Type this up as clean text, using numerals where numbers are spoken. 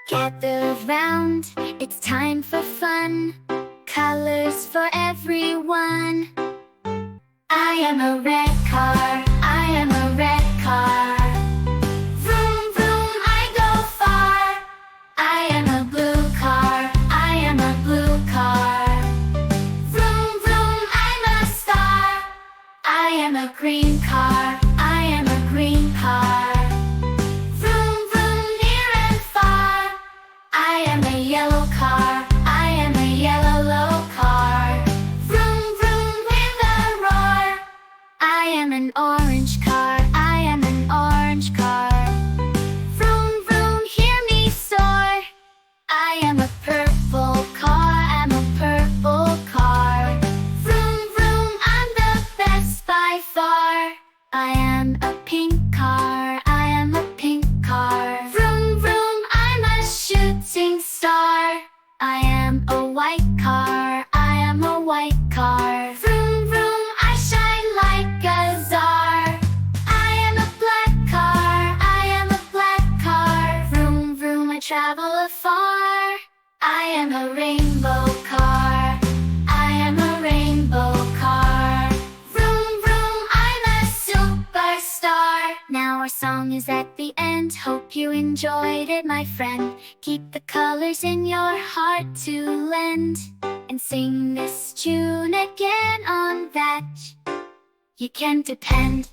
Gather round, it's time for fun. Colors for everyone. I am a red car, I am a red car. Vroom, vroom, I go far. I am a blue car, I am a blue car. Vroom, vroom, I'm a star. I am a green car, I am a green car. Vroom, vroom, near and far. I am a yellow car, I am a yellow car. Vroom, vroom, with a roar. I am an orange car, I am an orange car. Vroom, vroom, hear me soar. I am a purple car, I'm a purple car. Vroom, vroom, I'm the best by far. I am a pink car, I am a pink car. Vroom, vroom, I'm a shooting star. I am a white car, I am a white car. Vroom, vroom, I shine like a czar. I am a black car, I am a black car. Vroom, vroom, I travel afar. I am a rainbow car, I am a rainbow car. Vroom, vroom, I'm a superstar. Now our song is at the end. Hope you enjoyed it, my friend. Keep the colors in your heart to lend, and sing this tune again. On that you can depend.